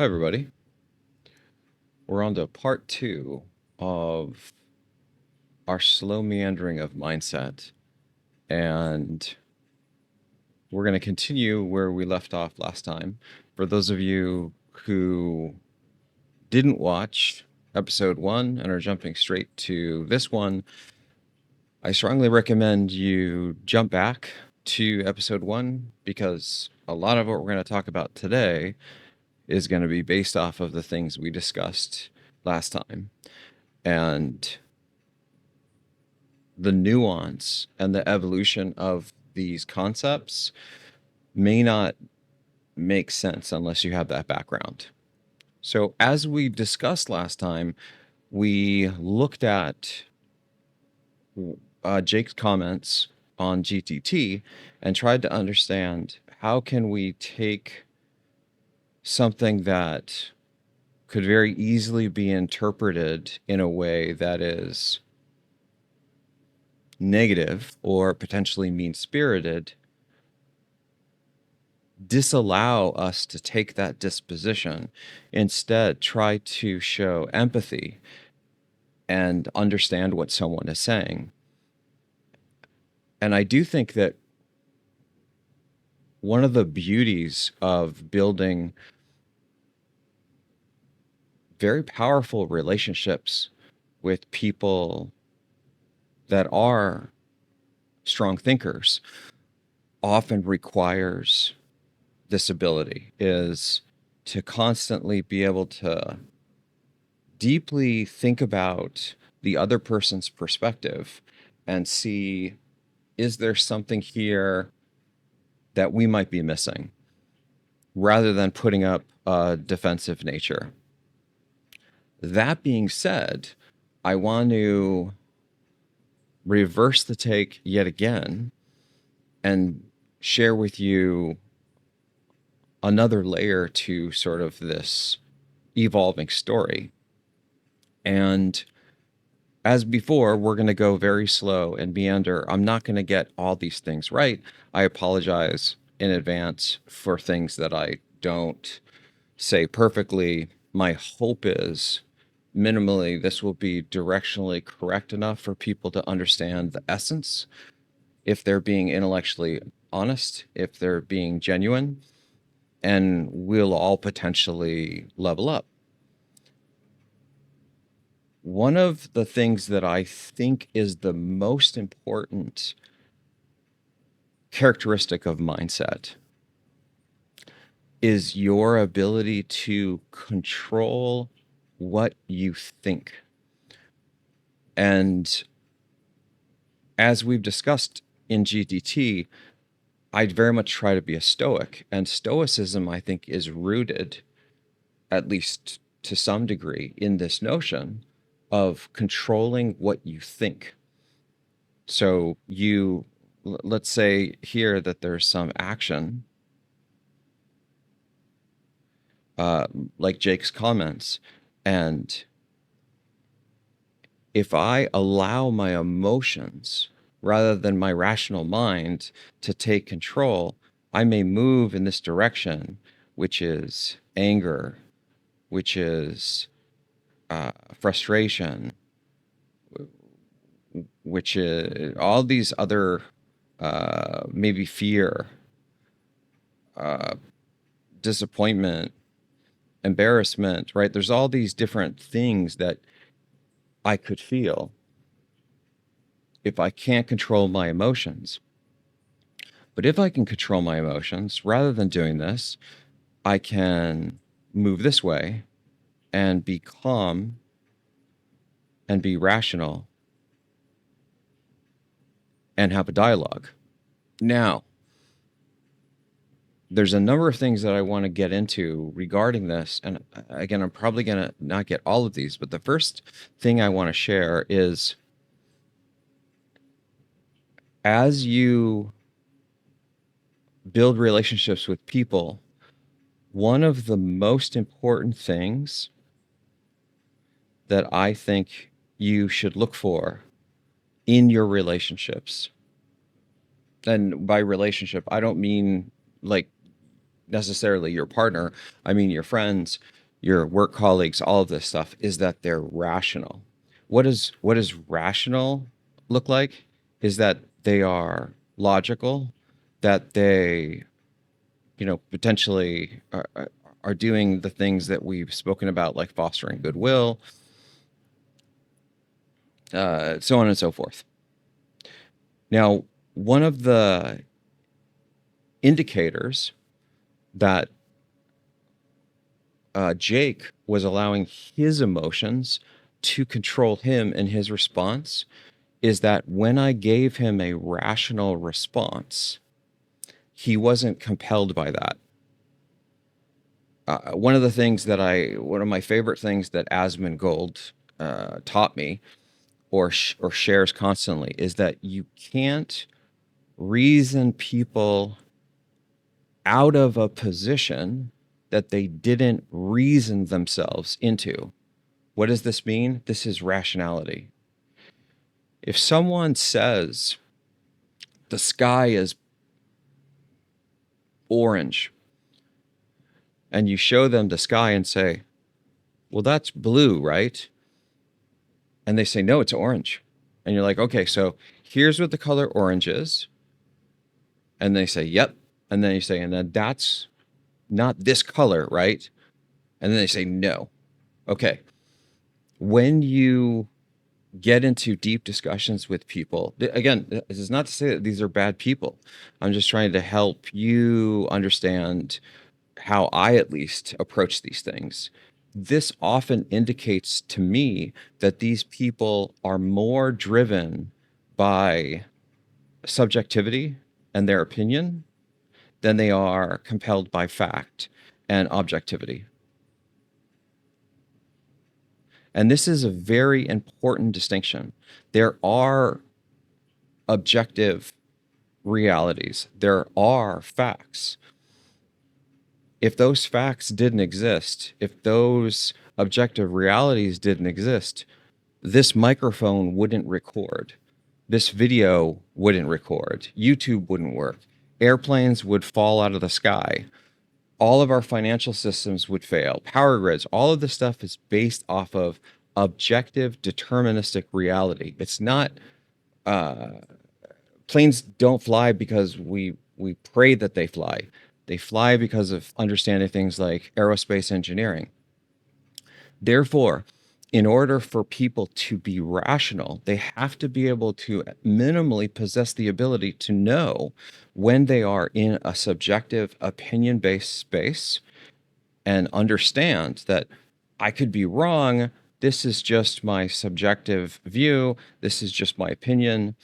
Hi, everybody. We're on to part two of our slow meandering of mindset. And we're going to continue where we left off last time. For those of you who didn't watch episode one and are jumping straight to this one, I strongly recommend you jump back to episode one because a lot of what we're going to talk about today is going to be based off of the things we discussed last time. And the nuance and the evolution of these concepts may not make sense unless you have that background. So, as we discussed last time, we looked at Jake's comments on GTT and tried to understand how can we take something that could very easily be interpreted in a way that is negative or potentially mean-spirited, disallow us to take that disposition. Instead, try to show empathy and understand what someone is saying. And I do think that one of the beauties of building very powerful relationships with people that are strong thinkers often requires this ability, is to constantly be able to deeply think about the other person's perspective and see, is there something here that we might be missing, rather than putting up a defensive nature. That being said, I want to reverse the take yet again and share with you another layer to sort of this evolving story. And as before, we're going to go very slow and meander. I'm not going to get all these things right. I apologize in advance for things that I don't say perfectly. My hope is minimally this will be directionally correct enough for people to understand the essence, if they're being intellectually honest, if they're being genuine, and we'll all potentially level up. One of the things that I think is the most important characteristic of mindset is your ability to control what you think. And as we've discussed in GTT, I'd very much try to be a stoic. And stoicism, I think, is rooted, at least to some degree, in this notion of controlling what you think. So let's say here that there's some action, like Jake's comments, and if I allow my emotions rather than my rational mind to take control, I may move in this direction, which is anger, which is frustration, which is all these other, maybe fear, disappointment, embarrassment, right? There's all these different things that I could feel if I can't control my emotions. But if I can control my emotions, rather than doing this, I can move this way and be calm and be rational and have a dialogue. Now, there's a number of things that I want to get into regarding this. And again, I'm probably going to not get all of these, but the first thing I want to share is, as you build relationships with people, one of the most important things that I think you should look for in your relationships, and by relationship, I don't mean like necessarily your partner, I mean your friends, your work colleagues, all of this stuff, is that they're rational. What does rational look like? Is that they are logical, that they, potentially are doing the things that we've spoken about, like fostering goodwill, so on and so forth. Now, one of the indicators that Jake was allowing his emotions to control him and his response is that when I gave him a rational response, he wasn't compelled by that. One of my favorite things that Asmongold taught me, or shares constantly, is that you can't reason people out of a position that they didn't reason themselves into. What does this mean? This is rationality. If someone says the sky is orange and you show them the sky and say, well, that's blue, right? And they say, no, it's orange. And you're like, okay, so here's what the color orange is. And they say, yep. And then you say, and then that's not this color, right? And then they say, no. Okay. When you get into deep discussions with people, again, this is not to say that these are bad people. I'm just trying to help you understand how I at least approach these things. This often indicates to me that these people are more driven by subjectivity and their opinion than they are compelled by fact and objectivity. And this is a very important distinction. There are objective realities, there are facts. If those facts didn't exist, if those objective realities didn't exist, this microphone wouldn't record. This video wouldn't record. YouTube wouldn't work. Airplanes would fall out of the sky. All of our financial systems would fail. Power grids, all of this stuff is based off of objective, deterministic reality. It's not, planes don't fly because we pray that they fly. They fly because of understanding things like aerospace engineering. Therefore, in order for people to be rational, they have to be able to minimally possess the ability to know when they are in a subjective, opinion-based space and understand that I could be wrong. This is just my subjective view. This is just my opinion.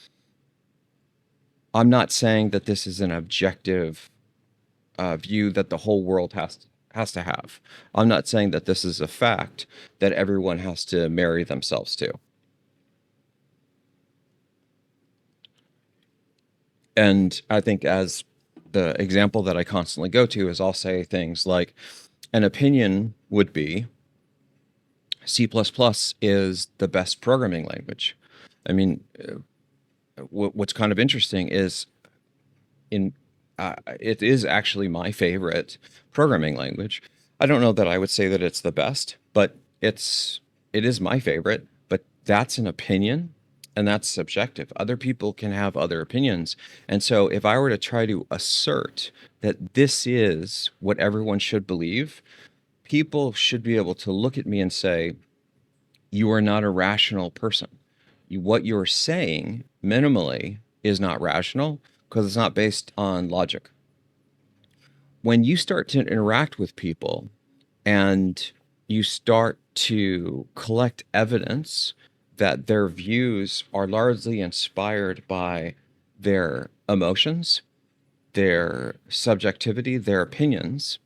I'm not saying that this is an objective view that the whole world has to have. I'm not saying that this is a fact that everyone has to marry themselves to. And I think, as the example that I constantly go to is, I'll say things like, an opinion would be C++ is the best programming language. I mean, what's kind of interesting is it is actually my favorite programming language. I don't know that I would say that it's the best, but it is my favorite. But that's an opinion, and that's subjective. Other people can have other opinions. And so if I were to try to assert that this is what everyone should believe, people should be able to look at me and say, you are not a rational person. What you're saying minimally is not rational because it's not based on logic. When you start to interact with people and you start to collect evidence that their views are largely inspired by their emotions, their subjectivity, their opinions,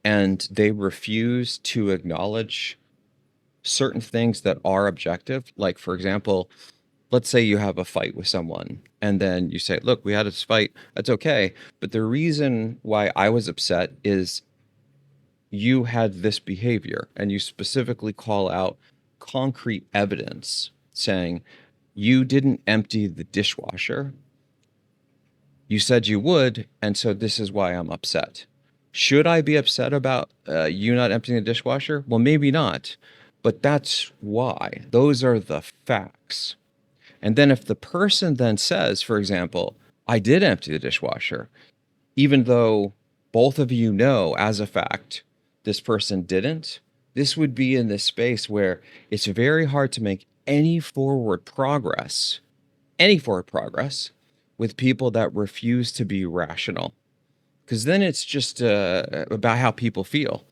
and they refuse to acknowledge certain things that are objective. Like, for example, let's say you have a fight with someone and then you say, look, we had this fight. That's okay. But the reason why I was upset is you had this behavior, and you specifically call out concrete evidence saying you didn't empty the dishwasher. You said you would. And so this is why I'm upset. Should I be upset about you not emptying the dishwasher? Well, maybe not, but that's why. Those are the facts. And then if the person then says, for example, I did empty the dishwasher, even though both of you know as a fact this person didn't, this would be in this space where it's very hard to make any forward progress with people that refuse to be rational. Because then it's just about how people feel.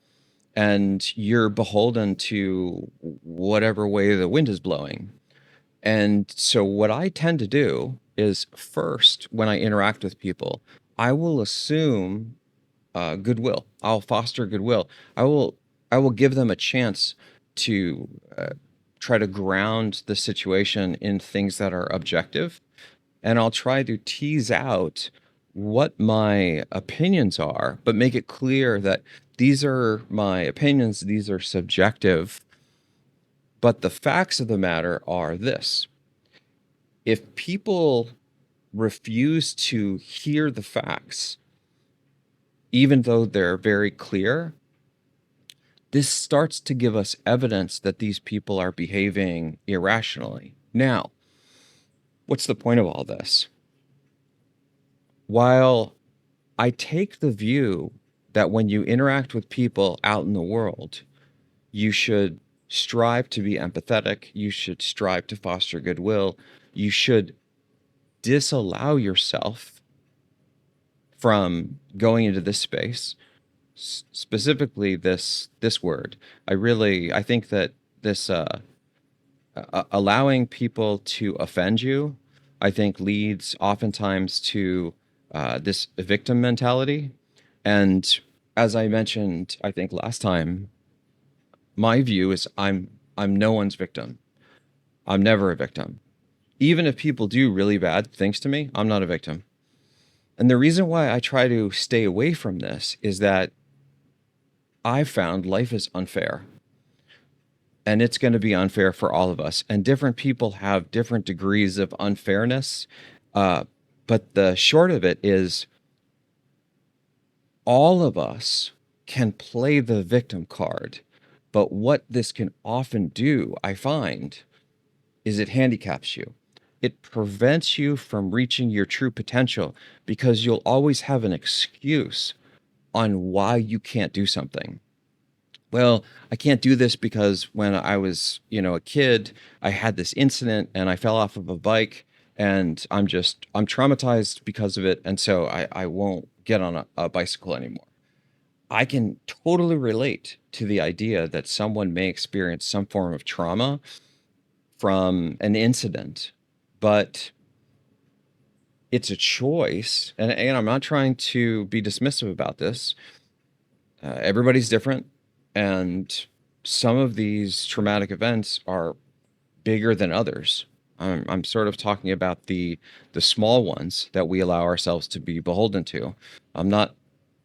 And you're beholden to whatever way the wind is blowing. And so, what I tend to do is first, when I interact with people, I will assume goodwill. I'll foster goodwill. I will I will give them a chance to try to ground the situation in things that are objective, and I'll try to tease out what my opinions are, but make it clear that these are my opinions, these are subjective, but the facts of the matter are this. If people refuse to hear the facts, even though they're very clear, this starts to give us evidence that these people are behaving irrationally. Now, what's the point of all this? While I take the view that when you interact with people out in the world, you should strive to be empathetic, you should strive to foster goodwill, you should disallow yourself from going into this space, specifically this word. I think that this allowing people to offend you, I think leads oftentimes to this victim mentality. And as I mentioned, I think last time, my view is I'm no one's victim. I'm never a victim. Even if people do really bad things to me, I'm not a victim. And the reason why I try to stay away from this is that I've found life is unfair. And it's going to be unfair for all of us. And different people have different degrees of unfairness. Uh, but the short of it is all of us can play the victim card. But what this can often do, I find, is it handicaps you. It prevents you from reaching your true potential because you'll always have an excuse on why you can't do something. Well, I can't do this because when I was, a kid, I had this incident and I fell off of a bike and I'm traumatized because of it. And so I won't get on a bicycle anymore. I can totally relate to the idea that someone may experience some form of trauma from an incident, but it's a choice. And I'm not trying to be dismissive about this. Everybody's different. And some of these traumatic events are bigger than others. I'm sort of talking about the small ones that we allow ourselves to be beholden to. I'm not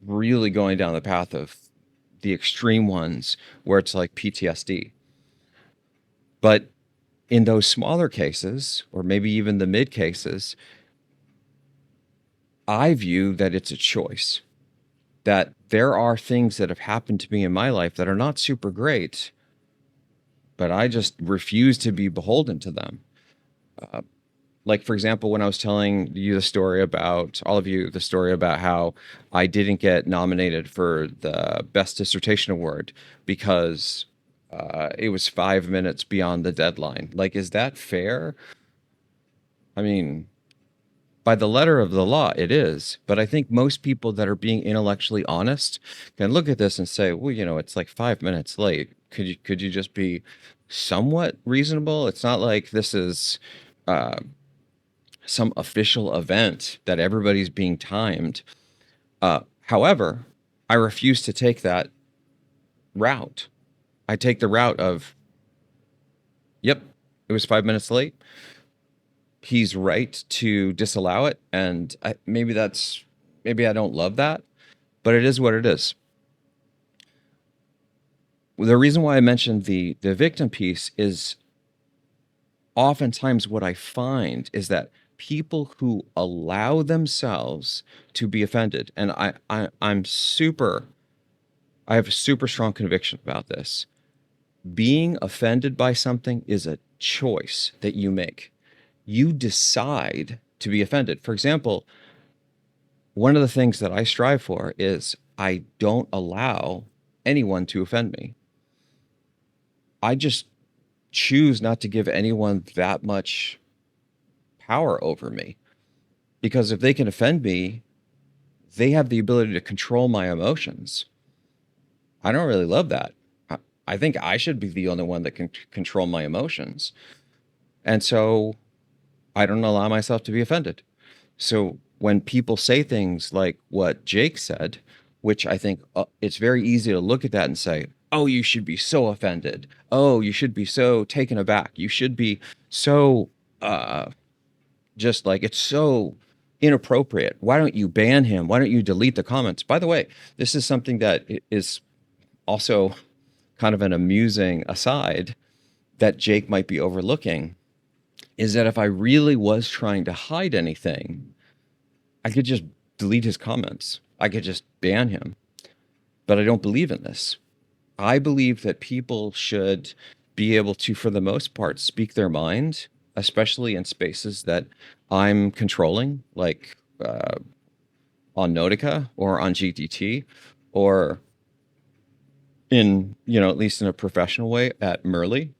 really going down the path of the extreme ones where it's like PTSD. But in those smaller cases, or maybe even the mid cases, I view that it's a choice. That there are things that have happened to me in my life that are not super great, but I just refuse to be beholden to them. Uh, like, for example, when I was telling you the story about all of you, the story about how I didn't get nominated for the Best Dissertation Award because it was 5 minutes beyond the deadline. Like, is that fair? I mean, by the letter of the law, it is. But I think most people that are being intellectually honest can look at this and say, well, it's like 5 minutes late. Could you just be somewhat reasonable? It's not like this is uh, some official event that everybody's being timed. However, I refuse to take that route. I take the route of, yep, it was 5 minutes late. He's right to disallow it. And maybe I don't love that, but it is what it is. The reason why I mentioned the victim piece is oftentimes what I find is that people who allow themselves to be offended, and I have a super strong conviction about this. Being offended by something is a choice that you make. You decide to be offended. For example, one of the things that I strive for is I don't allow anyone to offend me. I just choose not to give anyone that much power over me, because if they can offend me, they have the ability to control my emotions. I don't really love that. I think I should be the only one that can control my emotions. And so I don't allow myself to be offended. So when people say things like what Jake said, which I think it's very easy to look at that and say, oh, you should be so offended. Oh, you should be so taken aback. You should be so just like, it's so inappropriate. Why don't you ban him? Why don't you delete the comments? By the way, this is something that is also kind of an amusing aside that Jake might be overlooking, is that if I really was trying to hide anything, I could just delete his comments. I could just ban him. But I don't believe in this. I believe that people should be able to, for the most part, speak their mind, especially in spaces that I'm controlling, like on Nautica or on GTT, or in, at least in a professional way at Merly,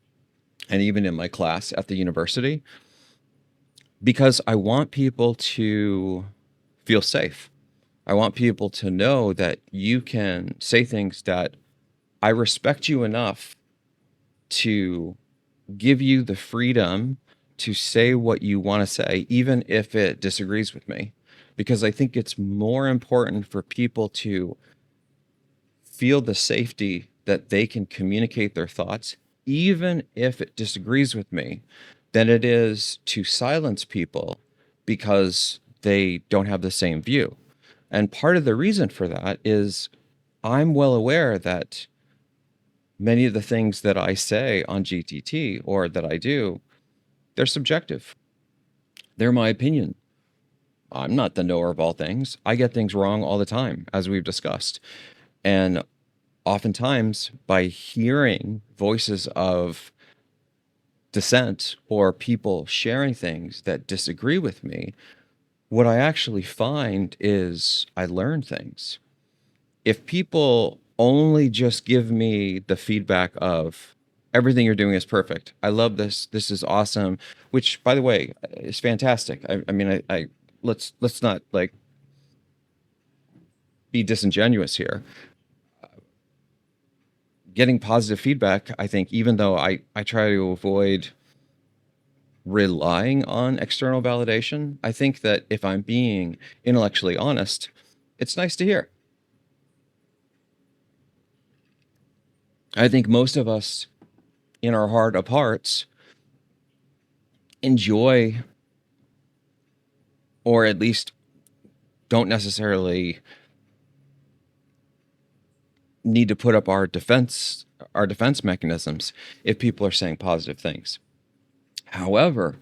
and even in my class at the university, because I want people to feel safe. I want people to know that you can say things that I respect you enough to give you the freedom to say what you want to say, even if it disagrees with me. Because I think it's more important for people to feel the safety that they can communicate their thoughts, even if it disagrees with me, than it is to silence people because they don't have the same view. And part of the reason for that is I'm well aware that many of the things that I say on GTT or that I do, they're subjective. They're my opinion. I'm not the knower of all things. I get things wrong all the time, as we've discussed. And oftentimes, by hearing voices of dissent or people sharing things that disagree with me, what I actually find is I learn things. If people only just give me the feedback of everything you're doing is perfect, I love this is awesome, which by the way is fantastic. I mean, I let's not like be disingenuous here. Getting positive feedback, I think, even though I try to avoid relying on external validation, I think that if I'm being intellectually honest, it's nice to hear. I think most of us in our heart of hearts enjoy, or at least don't necessarily need to put up our defense mechanisms if people are saying positive things. However,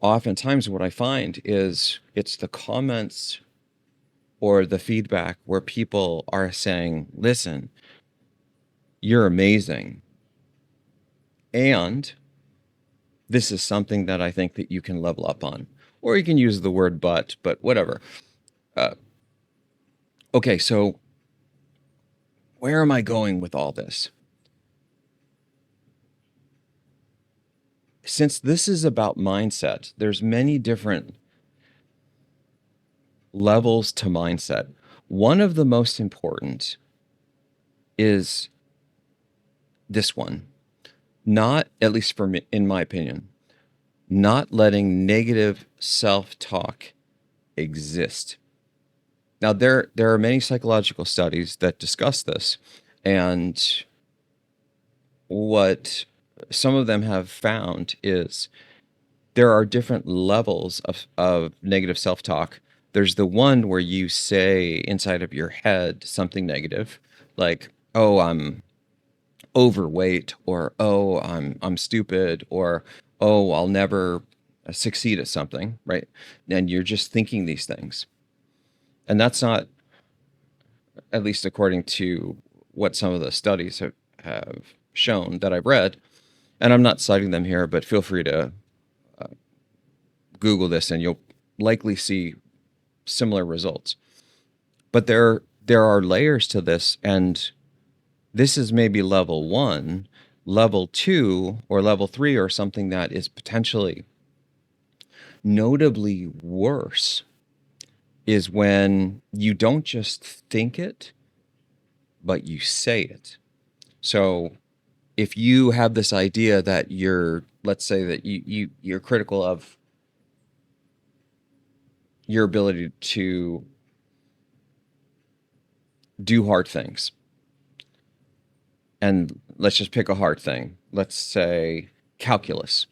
oftentimes what I find is it's the comments or the feedback where people are saying, listen, you're amazing. And this is something that I think that you can level up on. Or you can use the word but whatever. Okay, so where am I going with all this? Since this is about mindset, there's many different levels to mindset. One of the most important is this one. Not, at least for me, in my opinion, not letting negative self-talk exist. Now, there are many psychological studies that discuss this, and what some of them have found is there are different levels of negative self-talk. There's the one where you say inside of your head something negative, like, oh, I'm overweight, or oh, I'm stupid, or oh, I'll never succeed at something, right? And you're just thinking these things. And that's not, at least according to what some of the studies have shown that I've read, and I'm not citing them here, but feel free to Google this and you'll likely see similar results. But there are layers to this, and this is maybe level 1. Level 2 or level 3, or something that is potentially notably worse, is when you don't just think it, but you say it. So if you have this idea that let's say that you're critical of your ability to do hard things, and let's just pick a hard thing. Let's say calculus.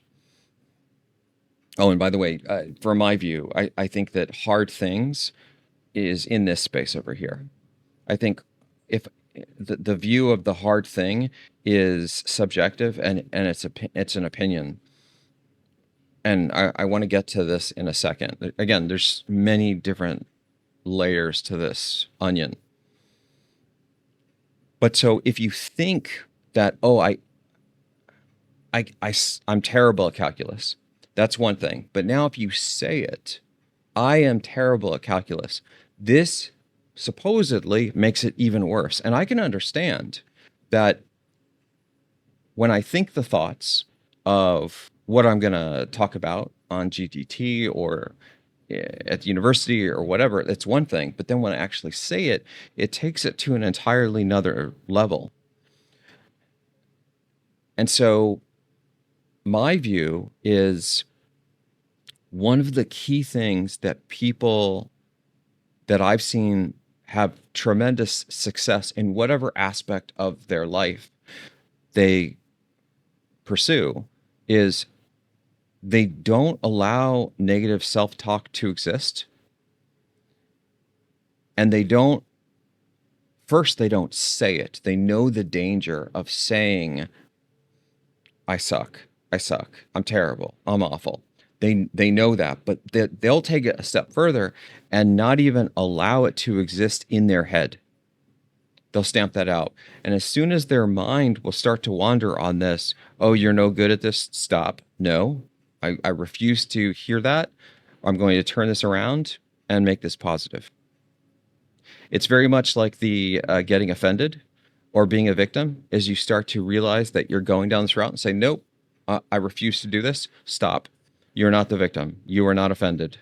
Oh, and by the way, from my view, I think that hard things is in this space over here. I think if the view of the hard thing is subjective, and it's an opinion. And I want to get to this in a second. Again, there's many different layers to this onion. But so if you think that, oh, I'm terrible at calculus, that's one thing. But now if you say it, I am terrible at calculus, this supposedly makes it even worse. And I can understand that when I think the thoughts of what I'm going to talk about on GTT or at university or whatever, it's one thing. But then when I actually say it, it takes it to an entirely another level. And so my view is one of the key things that people that I've seen have tremendous success in whatever aspect of their life they pursue is they don't allow negative self-talk to exist. And they don't say it. They know the danger of saying, I suck, I'm terrible, I'm awful. They know that, but they'll take it a step further and not even allow it to exist in their head. They'll stamp that out. And as soon as their mind will start to wander on this, oh, you're no good at this, stop. No, I refuse to hear that. I'm going to turn this around and make this positive. It's very much like the getting offended or being a victim, as you start to realize that you're going down this route and say, nope, I refuse to do this. Stop. You're not the victim. You are not offended.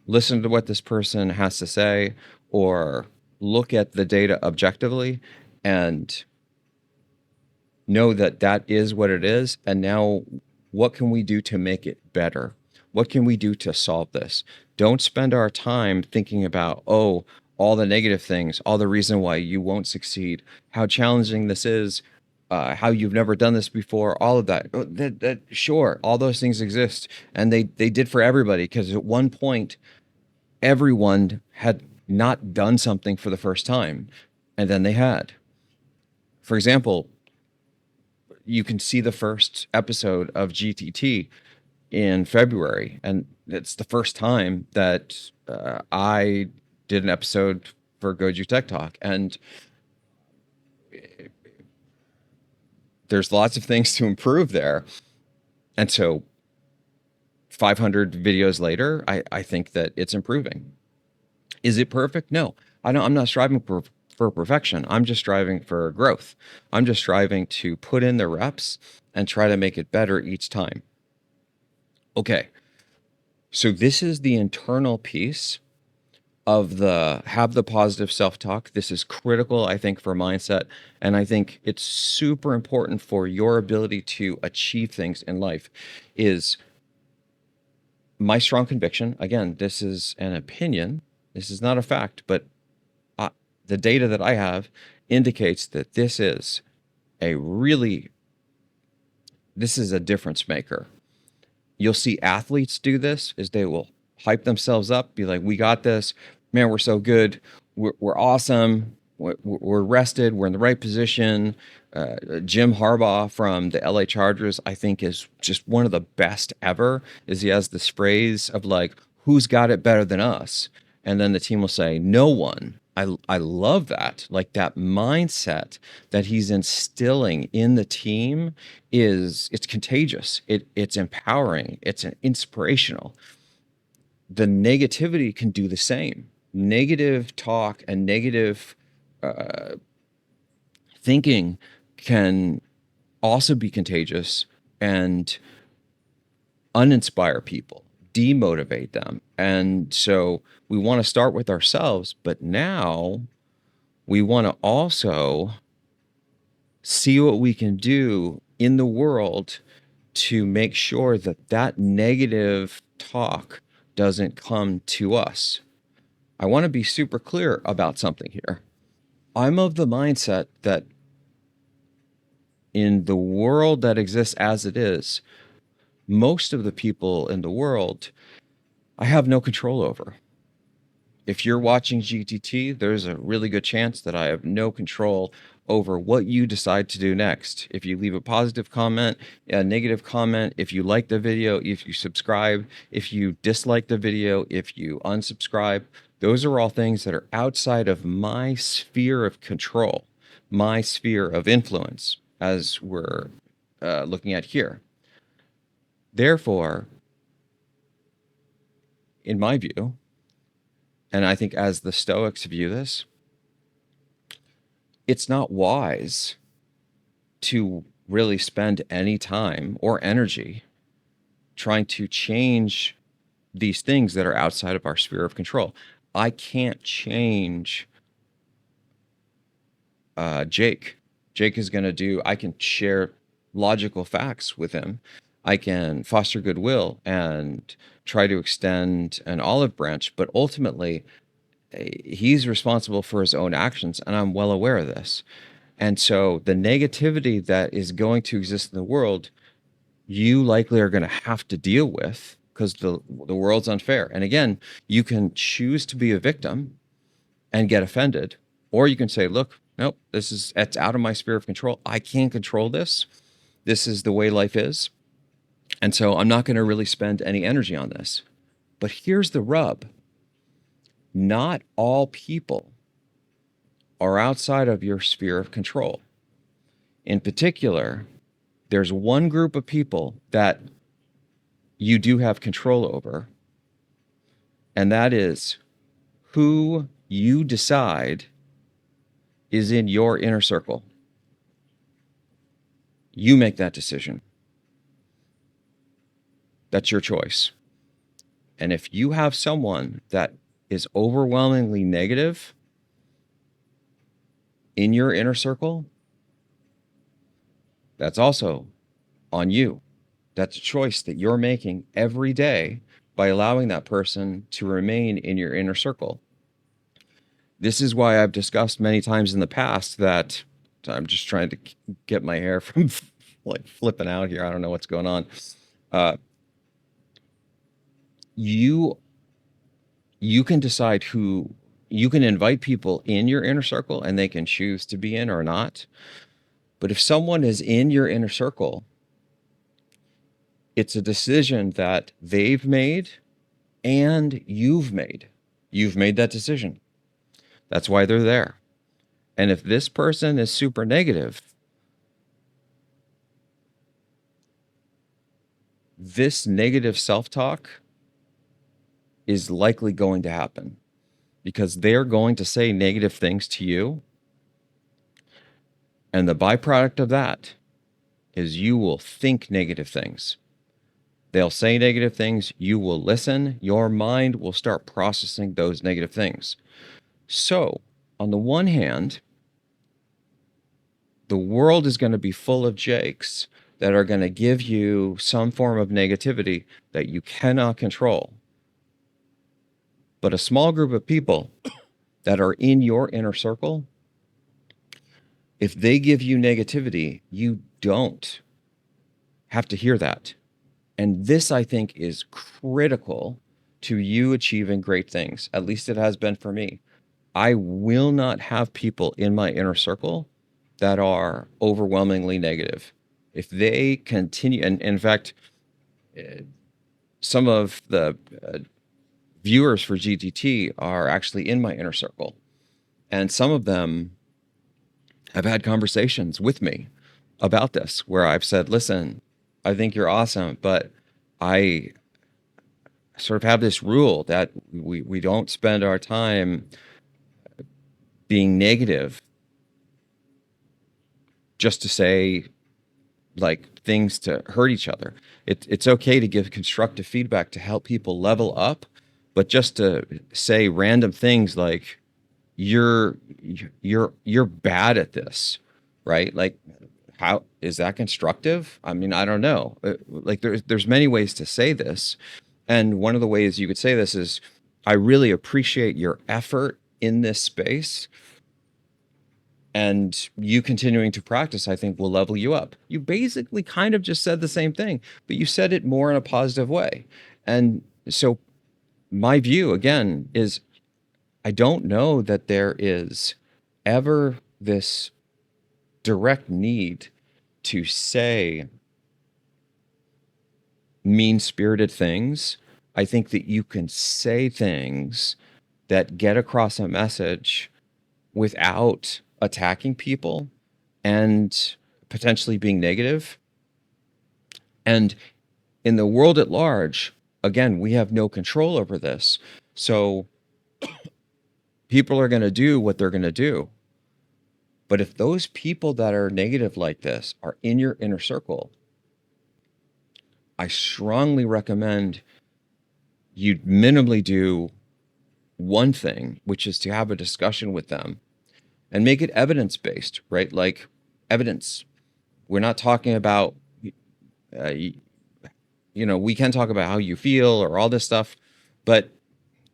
Listen to what this person has to say, or look at the data objectively and know that that is what it is. And now what can we do to make it better? What can we do to solve this? Don't spend our time thinking about, oh, all the negative things, all the reason why you won't succeed, how challenging this is, how you've never done this before, all of that. Sure, all those things exist. And they did for everybody, because at one point, everyone had not done something for the first time, and then they had. For example, you can see the first episode of GTT in February, and it's the first time that I did an episode for Goju Tech Talk, and there's lots of things to improve there. And so 500 videos later, I think that it's improving. Is it perfect? No, I'm not striving for perfection. I'm just striving for growth. I'm just striving to put in the reps and try to make it better each time. Okay. So this is the internal piece of have the positive self-talk. This is critical, I think, for mindset. And I think it's super important for your ability to achieve things in life. Is my strong conviction, again, this is an opinion, this is not a fact, but the data that I have indicates that this is a difference maker. You'll see athletes do this, is they will hype themselves up, be like, we got this, man, we're so good, we're awesome, we're rested, we're in the right position. Jim Harbaugh from the LA Chargers, I think, is just one of the best ever. Is he has this phrase of like, "Who's got it better than us?" And then the team will say, "No one." I love that. Like that mindset that he's instilling in the team it's contagious. It's empowering. It's inspirational. The negativity can do the same. Negative talk and negative thinking can also be contagious and uninspire people, demotivate them. And so we want to start with ourselves, but now we want to also see what we can do in the world to make sure that that negative talk doesn't come to us. I want to be super clear about something here. I'm of the mindset that in the world that exists as it is, most of the people in the world, I have no control over. If you're watching GTT, there's a really good chance that I have no control over what you decide to do next. If you leave a positive comment, a negative comment, if you like the video, if you subscribe, if you dislike the video, if you unsubscribe, those are all things that are outside of my sphere of control, my sphere of influence, as we're looking at here. Therefore, in my view, and I think as the Stoics view this, it's not wise to really spend any time or energy trying to change these things that are outside of our sphere of control. I can't change Jake. Jake is going to do, I can share logical facts with him. I can foster goodwill and try to extend an olive branch, but ultimately, he's responsible for his own actions, and I'm well aware of this. And so the negativity that is going to exist in the world, you likely are going to have to deal with because the world's unfair. And again, you can choose to be a victim and get offended, or you can say, look, nope, it's out of my sphere of control. I can't control this. This is the way life is. And so I'm not going to really spend any energy on this. But here's the rub. Not all people are outside of your sphere of control. In particular, there's one group of people that you do have control over, and that is who you decide is in your inner circle. You make that decision. That's your choice. And if you have someone that is overwhelmingly negative in your inner circle, that's also on you. That's a choice that you're making every day by allowing that person to remain in your inner circle. This is why I've discussed many times in the past that I'm just trying to get my hair from like flipping out here. I don't know what's going on. You can decide who you can invite people in your inner circle and they can choose to be in or not. But if someone is in your inner circle, it's a decision that they've made and you've made. You've made that decision. That's why they're there. And if this person is super negative, this negative self-talk is likely going to happen because they're going to say negative things to you. And the byproduct of that is you will think negative things. They'll say negative things. You will listen. Your mind will start processing those negative things. So, on the one hand, the world is going to be full of Jakes that are going to give you some form of negativity that you cannot control. But a small group of people that are in your inner circle, if they give you negativity, you don't have to hear that. And this, I think, is critical to you achieving great things. At least it has been for me. I will not have people in my inner circle that are overwhelmingly negative. If they continue, and in fact, some of the viewers for GTT are actually in my inner circle, and some of them have had conversations with me about this where I've said, listen, I think you're awesome, but I sort of have this rule that we don't spend our time being negative just to say like things to hurt each other. It's okay to give constructive feedback to help people level up, but just to say random things like you're you're bad at this, right? Like how is that constructive? I mean, I don't know. Like there's many ways to say this, and one of the ways you could say this is, I really appreciate your effort in this space, and you continuing to practice, I think, will level you up. You basically kind of just said the same thing, but you said it more in a positive way. And so my view again is, I don't know that there is ever this direct need to say mean-spirited things. I think that you can say things that get across a message without attacking people and potentially being negative. And in the world at large, again, we have no control over this. So people are going to do what they're going to do. But if those people that are negative like this are in your inner circle, I strongly recommend you minimally do one thing, which is to have a discussion with them and make it evidence-based, right? Like evidence. We're not talking about, you know, we can talk about how you feel or all this stuff, but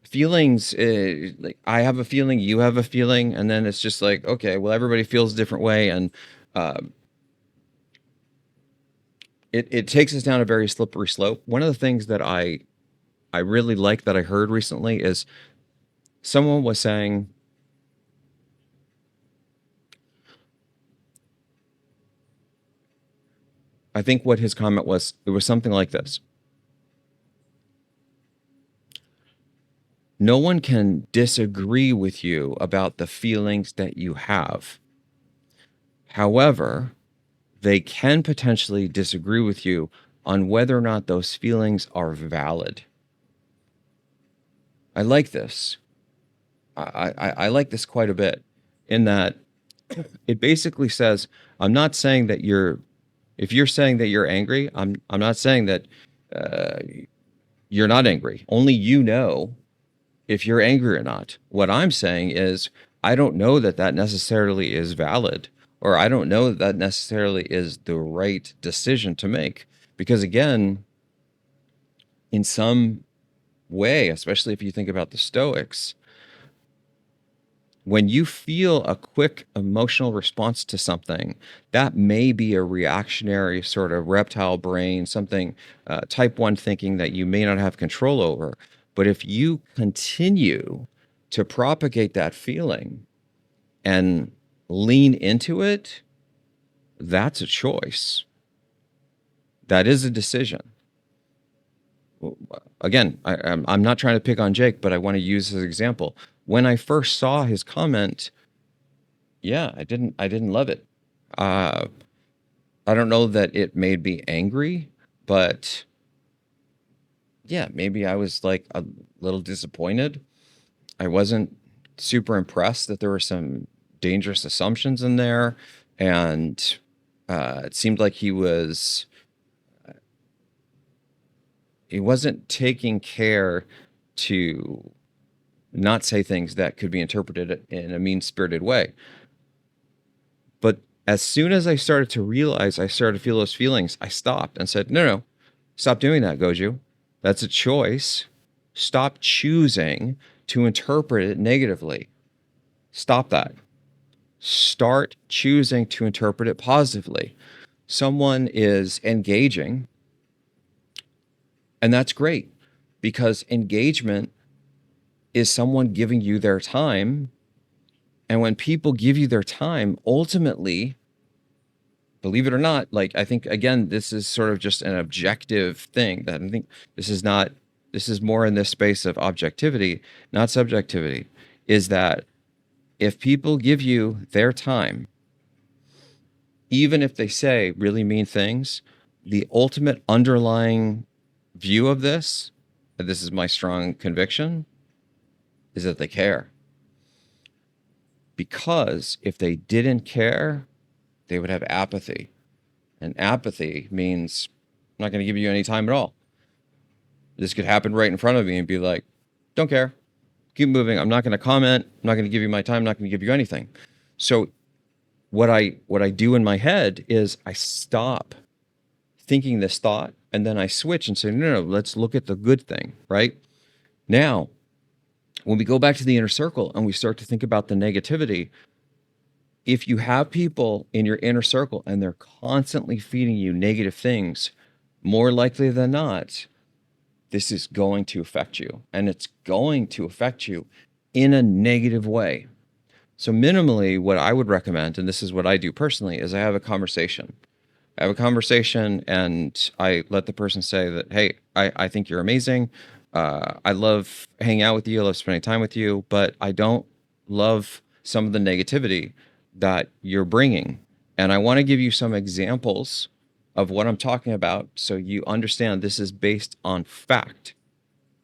feelings, like I have a feeling, you have a feeling, and then it's just like, okay, well, everybody feels a different way, and it takes us down a very slippery slope. One of the things that I really like that I heard recently is someone was saying, I think what his comment was, it was something like this: no one can disagree with you about the feelings that you have. However, they can potentially disagree with you on whether or not those feelings are valid. I like this. I like this quite a bit, in that it basically says, I'm not saying that if you're saying that you're angry, I'm not saying that uh, you're not angry. Only you know if you're angry or not. What I'm saying is, I don't know that that necessarily is valid, or I don't know that that necessarily is the right decision to make. Because again, in some way, especially if you think about the Stoics, when you feel a quick emotional response to something, that may be a reactionary sort of reptile brain, something type 1 thinking that you may not have control over. But if you continue to propagate that feeling and lean into it, that's a choice. That is a decision. Again, I'm not trying to pick on Jake, but I want to use his example. When I first saw his comment, yeah, I didn't love it. Uh, I don't know that it made me angry, but yeah, maybe I was like a little disappointed. I wasn't super impressed that there were some dangerous assumptions in there, and it seemed like he wasn't taking care to not say things that could be interpreted in a mean-spirited way. But as soon as I started to realize, I started to feel those feelings, I stopped and said, no, stop doing that, Goju. That's a choice. Stop choosing to interpret it negatively. Stop that. Start choosing to interpret it positively. Someone is engaging, and that's great, because engagement is someone giving you their time And when people give you their time, ultimately, believe it or not, like, I think, again, this is sort of just an objective thing that I think this is not, this is more in this space of objectivity, not subjectivity, is that if people give you their time, even if they say really mean things, the ultimate underlying view of this, and this is my strong conviction, is that they care. Because if they didn't care, they would have apathy. And apathy means I'm not going to give you any time at all. This could happen right in front of me and be like, don't care. Keep moving. I'm not going to comment. I'm not going to give you my time. I'm not going to give you anything. So what I do in my head is I stop thinking this thought and then I switch and say, no, let's look at the good thing, right? Now, when we go back to the inner circle and we start to think about the negativity, if you have people in your inner circle and they're constantly feeding you negative things, more likely than not, this is going to affect you, and it's going to affect you in a negative way. So minimally, what I would recommend, and this is what I do personally, is I have a conversation. I have a conversation and I let the person say that, hey, I think you're amazing. I love hanging out with you. I love spending time with you, but I don't love some of the negativity that you're bringing. And I want to give you some examples of what I'm talking about so you understand this is based on fact.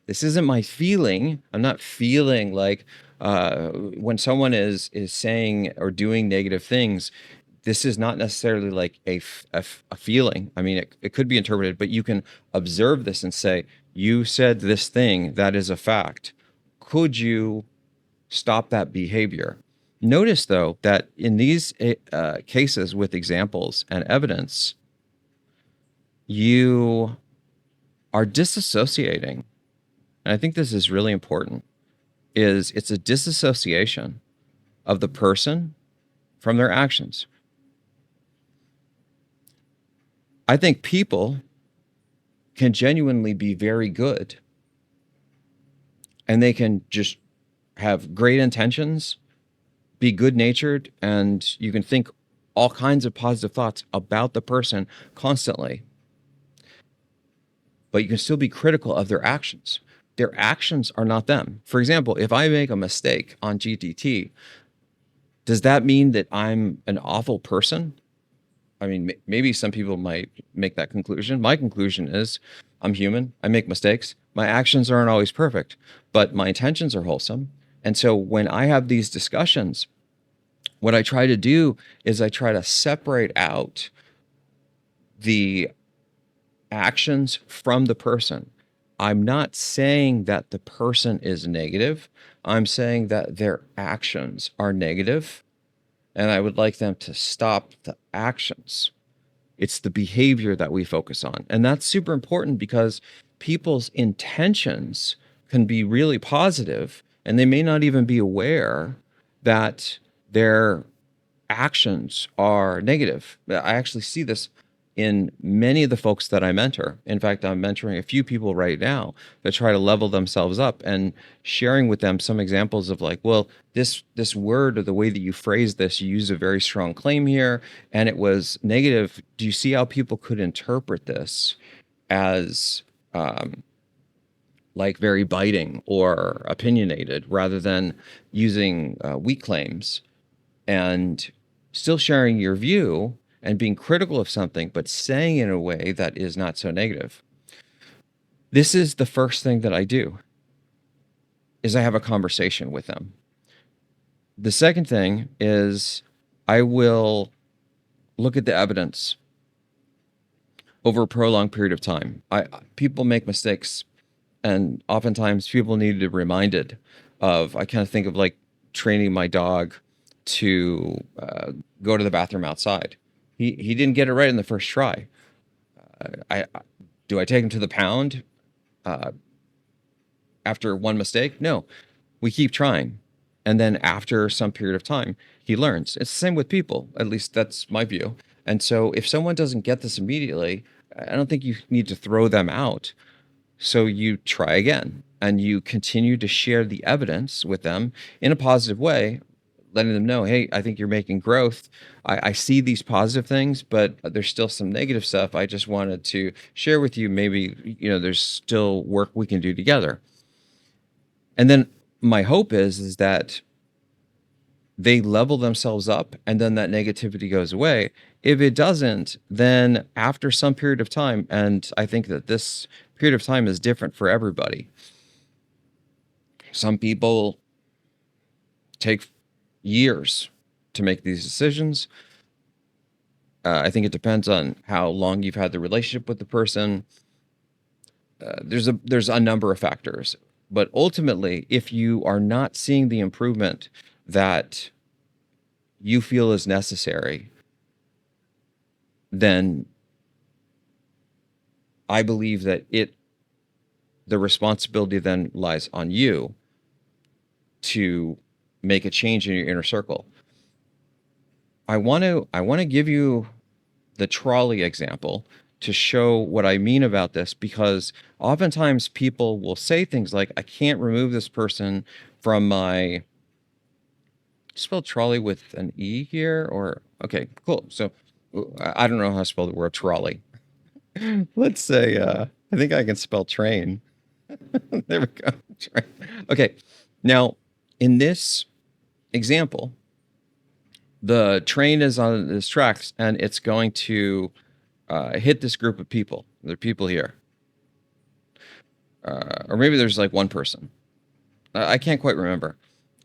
This isn't my feeling. I'm not feeling like when someone is saying or doing negative things, this is not necessarily like a feeling. I mean, it could be interpreted, but you can observe this and say, you said this thing, that is a fact. Could you stop that behavior? Notice, though, that in these cases with examples and evidence, you are disassociating. And I think this is really important, is it's a disassociation of the person from their actions. I think people can genuinely be very good and they can just have great intentions, be good natured, and you can think all kinds of positive thoughts about the person constantly. But you can still be critical of their actions. Their actions are not them. For example, if I make a mistake on GTT, does that mean that I'm an awful person? I mean, maybe some people might make that conclusion. My conclusion is I'm human. I make mistakes. My actions aren't always perfect, but my intentions are wholesome. And so when I have these discussions, what I try to do is I try to separate out the actions from the person. I'm not saying that the person is negative. I'm saying that their actions are negative, and I would like them to stop the actions. It's the behavior that we focus on. And that's super important because people's intentions can be really positive, and they may not even be aware that their actions are negative. I actually see this in many of the folks that I mentor. In fact, I'm mentoring a few people right now that try to level themselves up and sharing with them some examples of like, well, this word or the way that you phrase this, you use a very strong claim here and it was negative. Do you see how people could interpret this as like very biting or opinionated rather than using weak claims and still sharing your view and being critical of something, but saying it in a way that is not so negative? This is the first thing that I do, is I have a conversation with them. The second thing is I will look at the evidence over a prolonged period of time. People make mistakes, and oftentimes people need to be reminded of, I kind of think of like training my dog to go to the bathroom outside. He didn't get it right in the first try. I do I take him to the pound after one mistake? No, we keep trying, and then after some period of time, he learns. It's the same with people. At least that's my view. And so, if someone doesn't get this immediately, I don't think you need to throw them out. So you try again, and you continue to share the evidence with them in a positive way, letting them know, hey, I think you're making growth. I see these positive things, but there's still some negative stuff. I just wanted to share with you. Maybe, there's still work we can do together. And then my hope is that they level themselves up and then that negativity goes away. If it doesn't, then after some period of time, and I think that this period of time is different for everybody. Some people take years to make these decisions. I think it depends on how long you've had the relationship with the person. There's a number of factors, but ultimately, if you are not seeing the improvement that you feel is necessary, then I believe that the responsibility then lies on you to make a change in your inner circle. I want to give you the trolley example to show what I mean about this, because oftentimes people will say things like, I can't remove this person from my, spell trolley with an E here, or, okay, cool. So I don't know how to spell the word trolley. Let's say, I think I can spell train. There we go. Train. Okay. Now, in this example, the train is on this tracks and it's going to hit this group of people. There are people here. Or maybe there's like one person. I can't quite remember.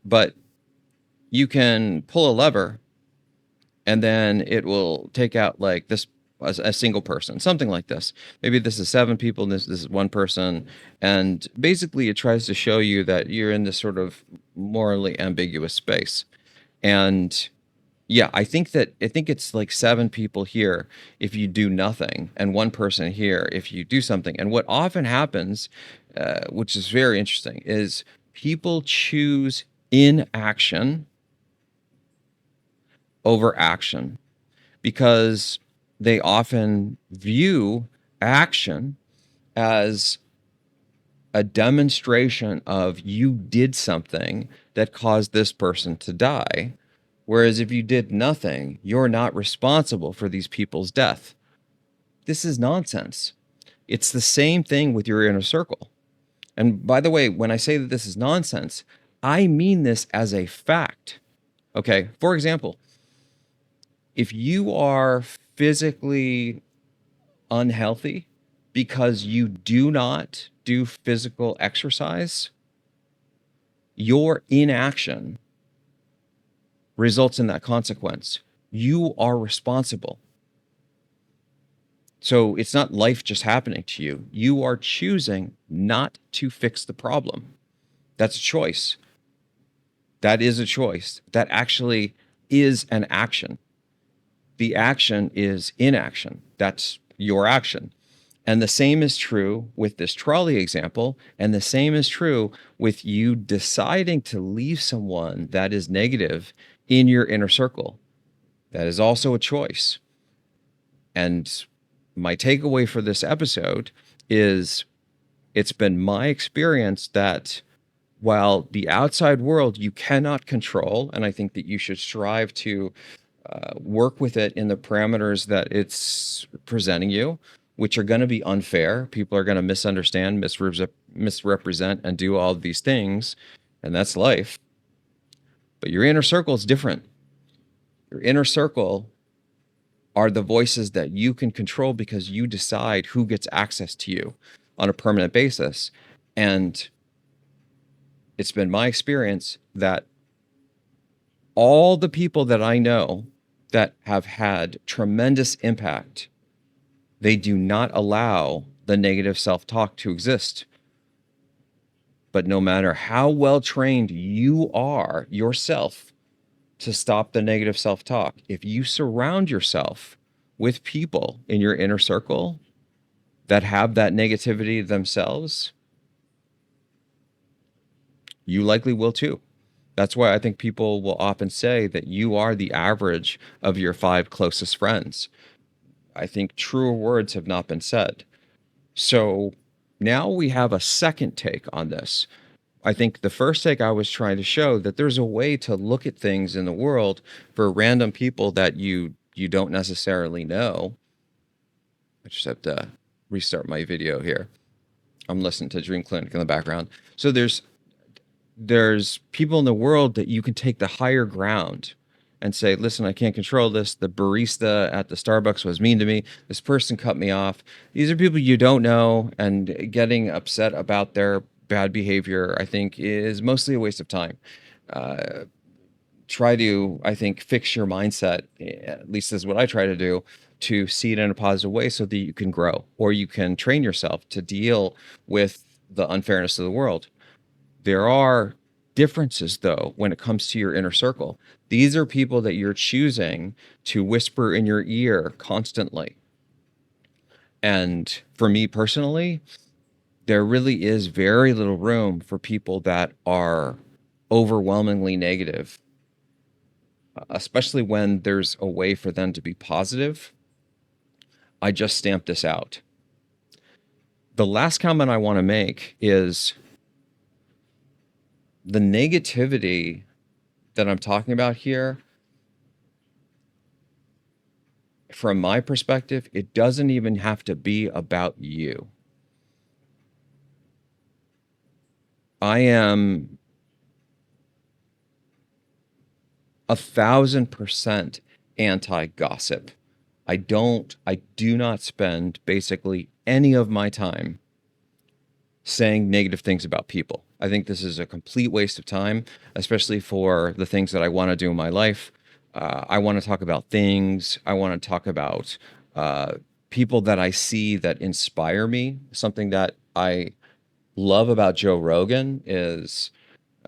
But you can pull a lever and then it will take out like this, a single person, something like this. Maybe this is 7 people, and this is one person. And basically it tries to show you that you're in this sort of morally ambiguous space. And yeah, I think it's like 7 people here if you do nothing, and 1 person here if you do something. And what often happens, which is very interesting, is people choose inaction over action because they often view action as a demonstration of you did something that caused this person to die. Whereas if you did nothing, you're not responsible for these people's death. This is nonsense. It's the same thing with your inner circle. And by the way, when I say that this is nonsense, I mean this as a fact. Okay, for example, if you are physically unhealthy because you do not do physical exercise, your inaction results in that consequence. You are responsible. So it's not life just happening to you. You are choosing not to fix the problem. That's a choice. That is a choice. That actually is an action. The action is inaction. That's your action. And the same is true with this trolley example. And the same is true with you deciding to leave someone that is negative in your inner circle. That is also a choice. And my takeaway for this episode is it's been my experience that while the outside world you cannot control, and I think that you should strive to work with it in the parameters that it's presenting you, which are going to be unfair. People are going to misunderstand, misrepresent, and do all of these things, and that's life. But your inner circle is different. Your inner circle are the voices that you can control because you decide who gets access to you on a permanent basis. And it's been my experience that all the people that I know that have had tremendous impact, they do not allow the negative self-talk to exist. But no matter how well trained you are yourself to stop the negative self-talk, if you surround yourself with people in your inner circle that have that negativity themselves, you likely will too. That's why I think people will often say that you are the average of your 5 closest friends. I think truer words have not been said. So now we have a second take on this. I think the first take I was trying to show that there's a way to look at things in the world for random people that you don't necessarily know. I just have to restart my video here. I'm listening to Dream Clinic in the background. So there's people in the world that you can take the higher ground and say, listen, I can't control this. The barista at the Starbucks was mean to me. This person cut me off. These are people you don't know, and getting upset about their bad behavior, I think, is mostly a waste of time. Uh, Try to, I think, fix your mindset, at least is what I try to do, to see it in a positive way so that you can grow or you can train yourself to deal with the unfairness of the world. There are differences, though, when it comes to your inner circle. These are people that you're choosing to whisper in your ear constantly. And for me personally, there really is very little room for people that are overwhelmingly negative, especially when there's a way for them to be positive. I just stamp this out. The last comment I want to make is the negativity that I'm talking about here, from my perspective, it doesn't even have to be about you. I am 1,000% anti-gossip. I do not spend basically any of my time saying negative things about people. I think this is a complete waste of time, especially for the things that I want to do in my life. I want to talk about things. I want to talk about uh, people that I see that inspire me. Something that I love about Joe Rogan is,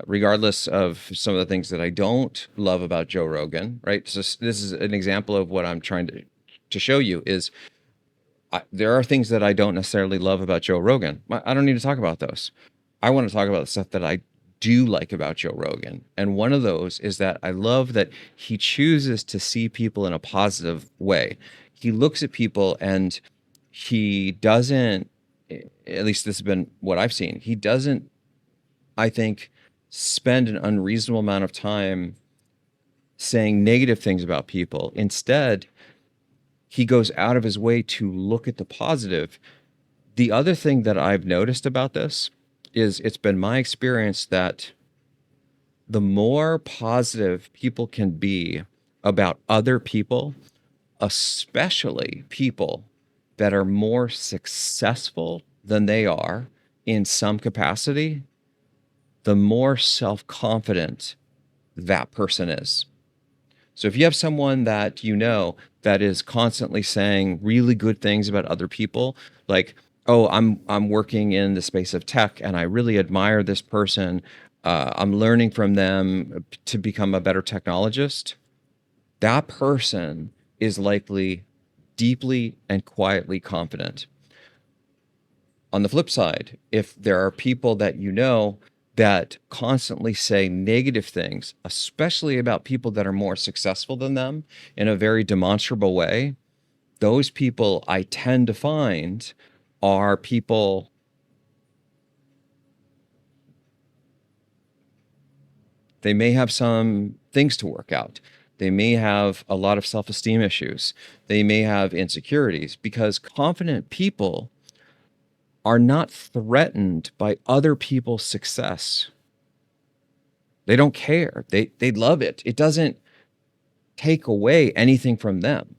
regardless of some of the things that I don't love about Joe Rogan, right? So this is an example of what I'm trying to show you is there are things that I don't necessarily love about Joe Rogan. I don't need to talk about those. I want to talk about the stuff that I do like about Joe Rogan. And one of those is that I love that he chooses to see people in a positive way. He looks at people and he doesn't, at least this has been what I've seen, he doesn't, I think, spend an unreasonable amount of time saying negative things about people. Instead, he goes out of his way to look at the positive. The other thing that I've noticed about this is it's been my experience that the more positive people can be about other people, especially people that are more successful than they are in some capacity, the more self-confident that person is. So if you have someone that you know that is constantly saying really good things about other people, like, "Oh, I'm working in the space of tech and I really admire this person. I'm learning from them to become a better technologist." That person is likely deeply and quietly confident. On the flip side, if there are people that you know that constantly say negative things, especially about people that are more successful than them in a very demonstrable way, those people I tend to find are people, they may have some things to work out. They may have a lot of self-esteem issues. They may have insecurities, because confident people are not threatened by other people's success. They don't care. They love it. It doesn't take away anything from them.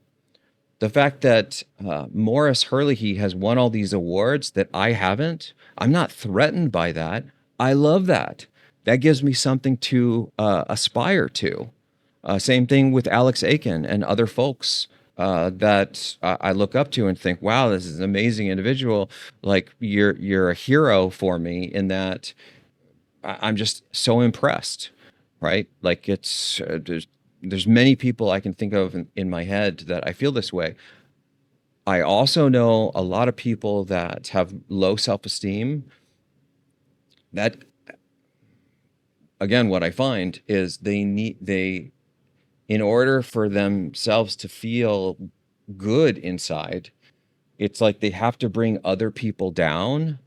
The fact that Morris Herlihy has won all these awards that I haven't, I'm not threatened by that. I love that. That gives me something to aspire to. Same thing with Alex Aiken and other folks that I look up to and think, wow, this is an amazing individual. Like you're a hero for me in that I'm just so impressed, right? Like there's many people I can think of in my head that I feel this way. I also know a lot of people that have low self-esteem. That, again, what I find is in order for themselves to feel good inside, it's like they have to bring other people down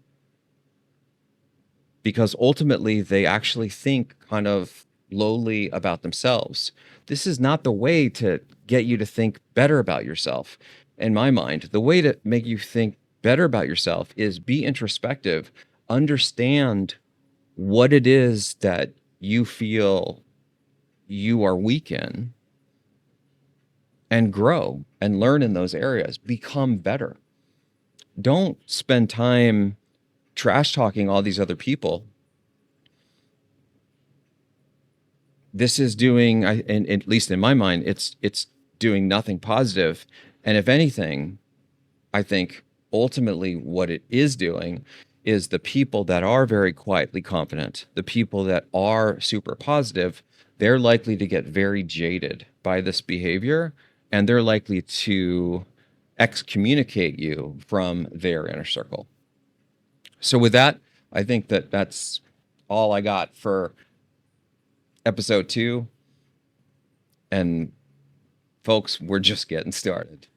because ultimately they actually think kind of lowly about themselves. This is not the way to get you to think better about yourself. In my mind, the way to make you think better about yourself is be introspective, understand what it is that you feel you are weak in, and grow and learn in those areas, become better. Don't spend time trash talking all these other people. This is doing, and at least in my mind, it's doing nothing positive. And if anything, I think ultimately what it is doing is the people that are very quietly confident, the people that are super positive, they're likely to get very jaded by this behavior, and they're likely to excommunicate you from their inner circle. So with that, I think that that's all I got for episode 2. And folks, we're just getting started.